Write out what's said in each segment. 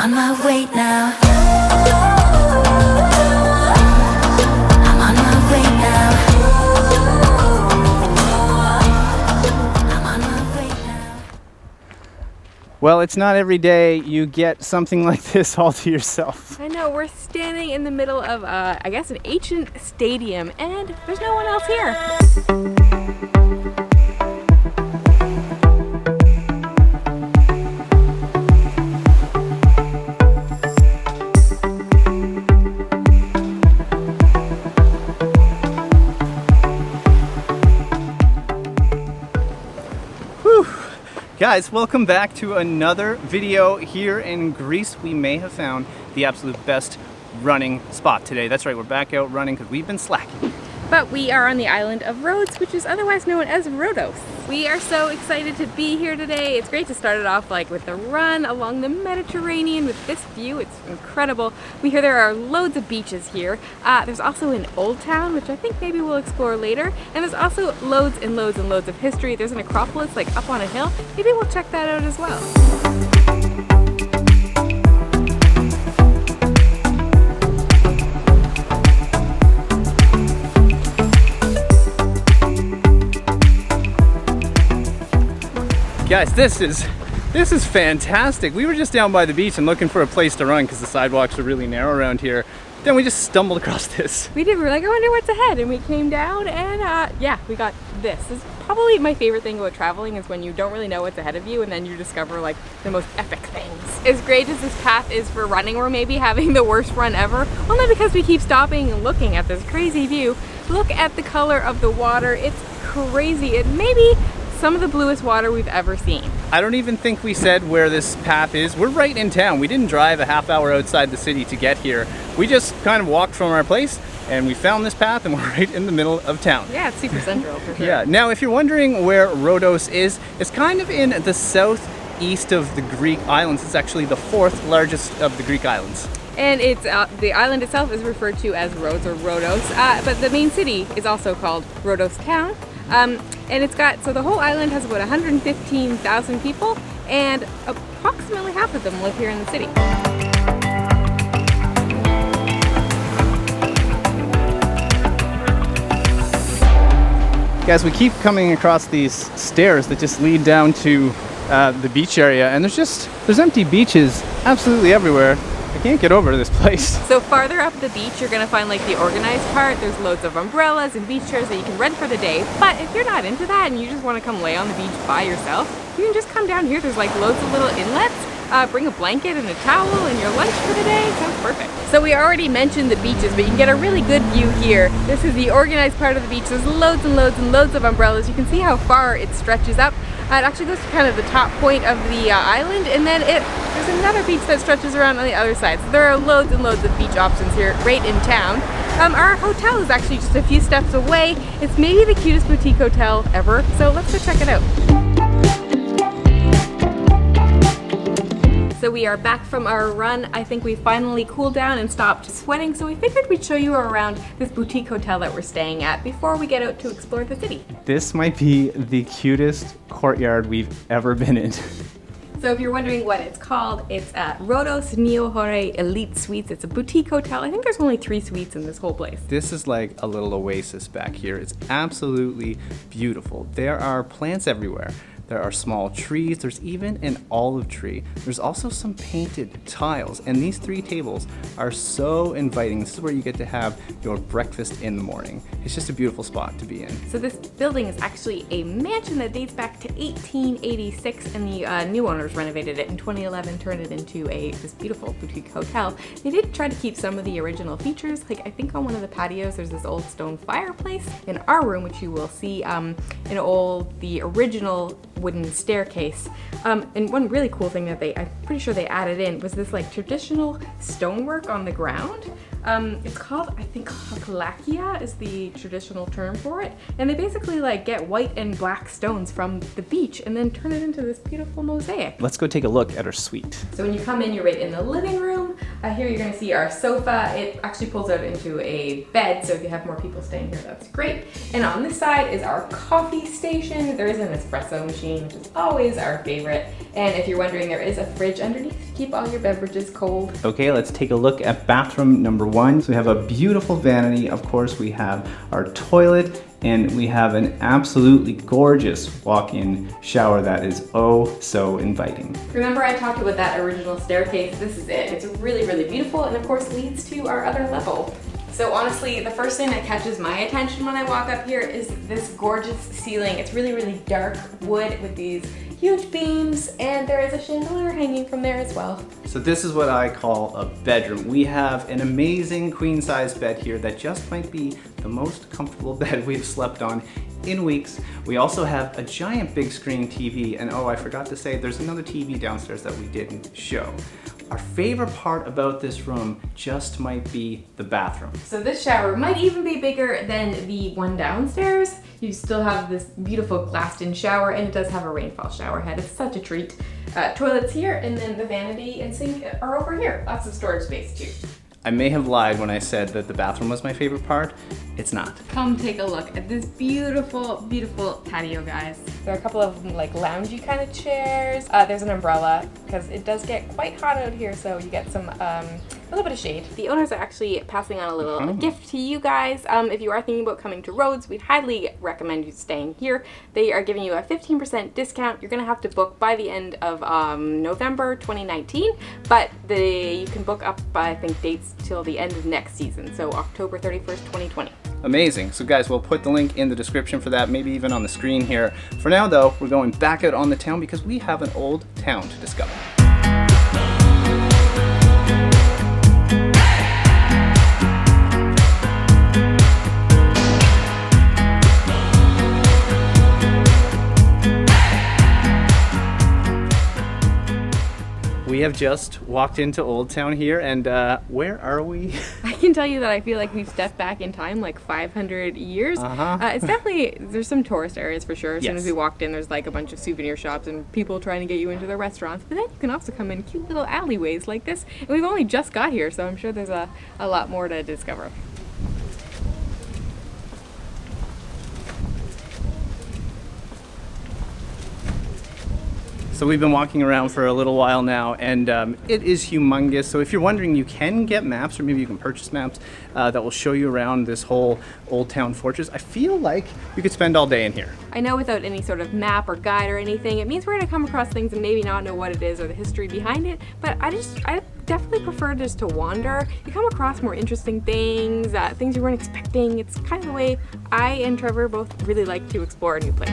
on my way now. I'm on my way now. I'm on my way now. Well, it's not every day you get something like this all to yourself. I know, we're standing in the middle of, I guess, an ancient stadium, and there's no one else here. Guys, welcome back to another video here in Greece. We may have found the absolute best running spot today. That's right, we're back out running because we've been slacking. But we are on the island of Rhodes, which is otherwise known as Rodos. We are so excited to be here today. It's great to start it off like with a run along the Mediterranean with this view. It's incredible. We hear there are loads of beaches here. There's also an old town, which I think maybe we'll explore later. And there's also loads and loads and loads of history. There's an Acropolis like up on a hill. Maybe we'll check that out as well. Guys, this is fantastic. We were just down by the beach and looking for a place to run because the sidewalks are really narrow around here. Then we just stumbled across this. We did. We were like, I wonder what's ahead, and we came down, and yeah, we got this. This is probably my favorite thing about traveling, is when you don't really know what's ahead of you, and then you discover like the most epic things. As great as this path is for running, we're maybe having the worst run ever, only because we keep stopping and looking at this crazy view. Look at the color of the water. It's crazy. It may be some of the bluest water we've ever seen. I don't even think we said where this path is. We're right in town. We didn't drive a half hour outside the city to get here. We just kind of walked from our place and we found this path and we're right in the middle of town. Yeah, it's super central for sure. Yeah, now if you're wondering where Rhodos is, it's kind of in the southeast of the Greek islands. It's actually the fourth largest of the Greek islands. And it's the island itself is referred to as Rhodes or Rodos, but the main city is also called Rhodes Town. And it's got, so the whole island has about 115,000 people, and approximately half of them live here in the city. Guys, we keep coming across these stairs that just lead down to the beach area, and there's empty beaches absolutely everywhere. I can't get over to this place. So farther up the beach, you're gonna find like the organized part. There's loads of umbrellas and beach chairs that you can rent for the day. But if you're not into that and you just wanna come lay on the beach by yourself, you can just come down here. There's like loads of little inlets. Bring a blanket and a towel and your lunch for the day. Sounds perfect. So we already mentioned the beaches, but you can get a really good view here. This is the organized part of the beach. There's loads and loads and loads of umbrellas. You can see how far it stretches up. It actually goes to kind of the top point of the island, and then there's another beach that stretches around on the other side. So there are loads and loads of beach options here right in town. Our hotel is actually just a few steps away. It's maybe the cutest boutique hotel ever, so let's go check it out. So we are back from our run. I think we finally cooled down and stopped sweating, so we figured we'd show you around this boutique hotel that we're staying at before we get out to explore the city. This might be the cutest courtyard we've ever been in. So if you're wondering what it's called, it's Rodos Niohori Elite Suites. It's a boutique hotel. I think there's only 3 suites in this whole place. This is like a little oasis back here. It's absolutely beautiful. There are plants everywhere. There are small trees. There's even an olive tree. There's also some painted tiles, and these 3 tables are so inviting. This is where you get to have your breakfast in the morning. It's just a beautiful spot to be in. So this building is actually a mansion that dates back to 1886, and the new owners renovated it in 2011, turned it into this beautiful boutique hotel. They did try to keep some of the original features. Like I think on one of the patios, there's this old stone fireplace. In our room, which you will see, the original wooden staircase. And one really cool thing that I'm pretty sure they added in was this like traditional stonework on the ground. It's called, I think, hakalakia is the traditional term for it. And they basically like get white and black stones from the beach and then turn it into this beautiful mosaic. Let's go take a look at our suite. So when you come in, you're right in the living room. Here you're going to see our sofa. It actually pulls out into a bed, so if you have more people staying here, that's great. And on this side is our coffee station. There is an espresso machine, which is always our favorite. And if you're wondering, there is a fridge underneath to keep all your beverages cold. Okay, let's take a look at bathroom number 1. So we have a beautiful vanity. Of course, we have our toilet, and we have an absolutely gorgeous walk-in shower that is oh so inviting. Remember I talked about that original staircase? This is it. It's really, really beautiful, and of course leads to our other level. So honestly, the first thing that catches my attention when I walk up here is this gorgeous ceiling. It's really, really dark wood with these huge beams, and there is a chandelier hanging from there as well. So this is what I call a bedroom. We have an amazing queen size bed here that just might be the most comfortable bed we've slept on in weeks. We also have a giant big screen TV, and oh, I forgot to say, there's another TV downstairs that we didn't show. Our favorite part about this room just might be the bathroom. So this shower might even be bigger than the one downstairs. You still have this beautiful glassed-in shower, and it does have a rainfall shower head. It's such a treat. Toilets here, and then the vanity and sink are over here. Lots of storage space too. I may have lied when I said that the bathroom was my favorite part. It's not. Come take a look at this beautiful, beautiful patio, guys. There are a couple of like loungy kind of chairs. There's an umbrella because it does get quite hot out here, so you get some a little bit of shade. The owners are actually passing on a little gift to you guys. If you are thinking about coming to Rhodes, we'd highly recommend you staying here. They are giving you a 15% discount. You're gonna have to book by the end of November 2019, but you can book up, I think, dates till the end of next season, so October 31st, 2020. Amazing. So guys, we'll put the link in the description for that, maybe even on the screen here. For now though, we're going back out on the town because we have an old town to discover. We have just walked into Old Town here, and where are we? I can tell you that I feel like we've stepped back in time like 500 years. It's definitely, there's some tourist areas for sure. As soon as we walked in, there's like a bunch of souvenir shops and people trying to get you into their restaurants. But then you can also come in cute little alleyways like this. And we've only just got here, so I'm sure there's a lot more to discover. So we've been walking around for a little while now, and it is humongous. So if you're wondering, you can get maps, or maybe you can purchase maps that will show you around this whole Old Town fortress. I feel like you could spend all day in here. I know without any sort of map or guide or anything, it means we're gonna come across things and maybe not know what it is or the history behind it, but I definitely prefer just to wander. You come across more interesting things, things you weren't expecting. It's kind of the way I and Trevor both really like to explore a new place.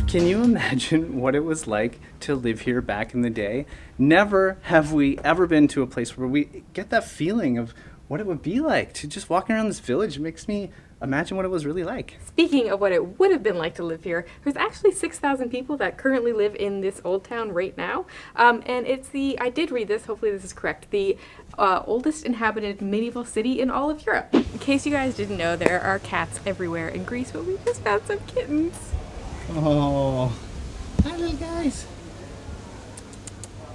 Can you imagine what it was like to live here back in the day? Never have we ever been to a place where we get that feeling of what it would be like to just walk around this village. It makes me imagine what it was really like. Speaking of what it would have been like to live here, there's actually 6,000 people that currently live in this old town right now. And it's I did read this, hopefully this is correct, the oldest inhabited medieval city in all of Europe. In case you guys didn't know, there are cats everywhere in Greece, but we just found some kittens. Oh, hi little guys.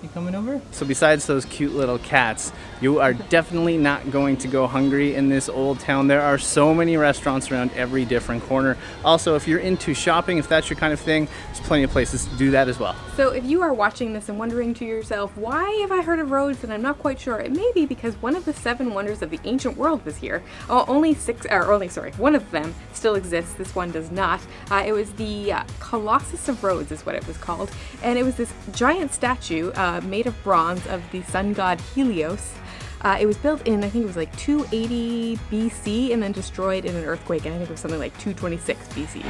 You coming over? So besides those cute little cats, you are definitely not going to go hungry in this old town. There are so many restaurants around every different corner. Also, if you're into shopping, if that's your kind of thing, there's plenty of places to do that as well. So if you are watching this and wondering to yourself, why have I heard of Rhodes and I'm not quite sure, it may be because one of the 7 wonders of the ancient world was here. One of them still exists. This one does not. It was the Colossus of Rhodes is what it was called. And it was this giant statue made of bronze of the sun god Helios. It was built in, I think it was like 280 BC and then destroyed in an earthquake, and I think it was something like 226 BC.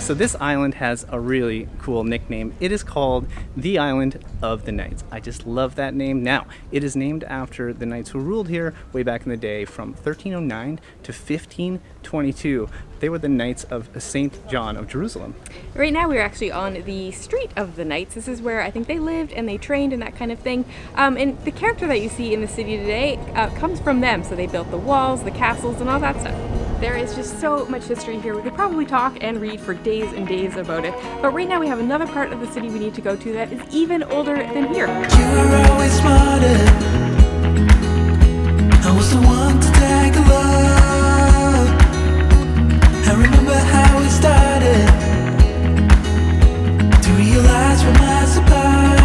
So this island has a really cool nickname. It is called the Island of the Knights. I just love that name. Now, it is named after the knights who ruled here way back in the day from 1309 to 1522. They were the Knights of St. John of Jerusalem. Right now we're actually on the street of the Knights. This is where I think they lived and they trained and that kind of thing. And the character that you see in the city today comes from them. So they built the walls, the castles, and all that stuff. There is just so much history here. We could probably talk and read for days and days about it. But right now we have another part of the city we need to go to that is even older than here. You were always smarter. I was the one to tag along. I remember how it started. To realize we're miles apart.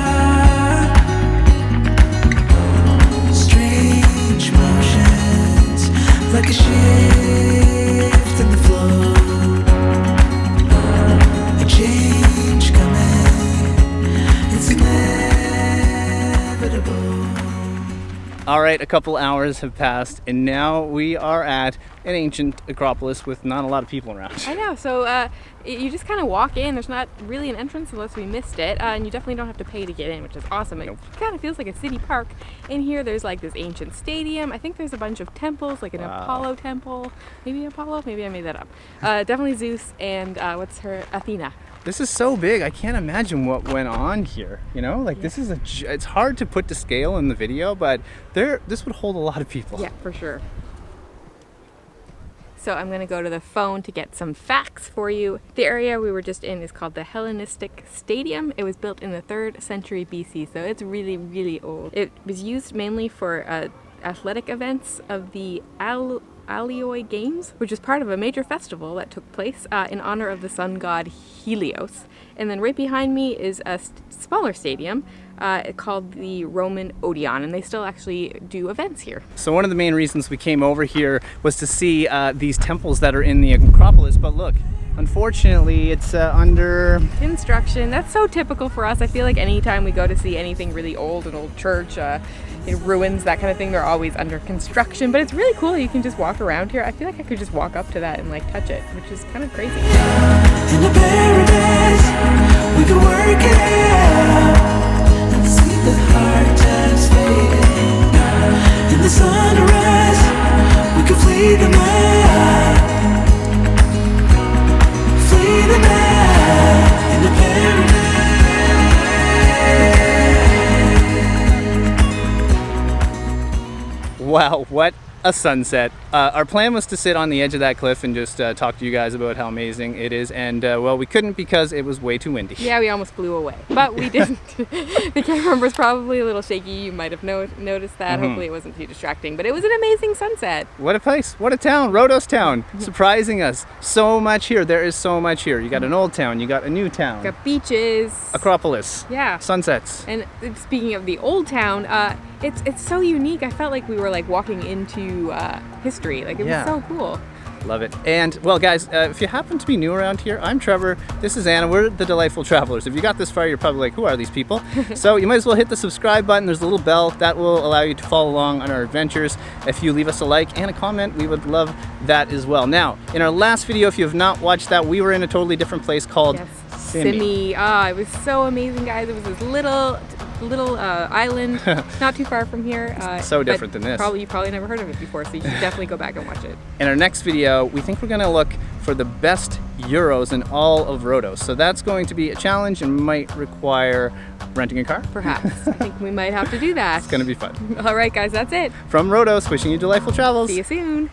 Strange motions, like a shift in the flow. A change coming. It's inevitable. All right, a couple hours have passed, and now we are at an ancient Acropolis with not a lot of people around. I know, so you just kind of walk in. There's not really an entrance unless we missed it, and you definitely don't have to pay to get in, which is awesome. It kind of feels like a city park. In here, there's like this ancient stadium. I think there's a bunch of temples, like an Apollo temple. Maybe Apollo? Maybe I made that up. Definitely Zeus and what's her? Athena. This is so big, I can't imagine what went on here, you know? Like this is it's hard to put to scale in the video, but this would hold a lot of people. Yeah, for sure. So I'm going to go to the phone to get some facts for you. The area we were just in is called the Hellenistic Stadium. It was built in the 3rd century BC, so it's really, really old. It was used mainly for athletic events of the alleyways games, which is part of a major festival that took place in honor of the sun god Helios. And then right behind me is a smaller stadium called the Roman Odeon, and they still actually do events here. So one of the main reasons we came over here was to see these temples that are in the Acropolis, but look, unfortunately it's under construction. That's so typical for us. I feel like anytime we go to see anything really old, an old church, ruins, that kind of thing, they're always under construction. But it's really cool. You can just walk around here. I feel like I could just walk up to that and like touch it, which is kind of crazy. In a paradise, we could work it out and see the hard times fading. In the sunrise, we could flee the night. Flee the night in a paradise. Wow, what a sunset. Our plan was to sit on the edge of that cliff and just talk to you guys about how amazing it is, and well, we couldn't because it was way too windy. Yeah, we almost flew away, but we didn't. The camera was probably a little shaky. You might have noticed that. Hopefully it wasn't too distracting, but it was an amazing sunset. What a place, what a town, Rodos Town, surprising us. So much here, there is so much here. You got an old town, you got a new town. Got beaches. Acropolis. Yeah. Sunsets. And speaking of the old town, it's so unique. I felt like we were like walking into history. Like it was so cool. Love it. And well, guys, if you happen to be new around here, I'm Trevor. This is Anna. We're the Delightful Travelers. If you got this far, you're probably like, who are these people? So you might as well hit the subscribe button. There's a little bell that will allow you to follow along on our adventures. If you leave us a like and a comment, we would love that as well. Now, in our last video, if you have not watched that, we were in a totally different place called Simi. It was so amazing, guys. It was this little island not too far from here. So different than this. You probably never heard of it before, so you should definitely go back and watch it. In our next video, we think we're going to look for the best gyros in all of Rhodos. So that's going to be a challenge and might require renting a car. Perhaps. I think we might have to do that. It's going to be fun. All right, guys, that's it. From Rhodos, wishing you delightful travels. See you soon.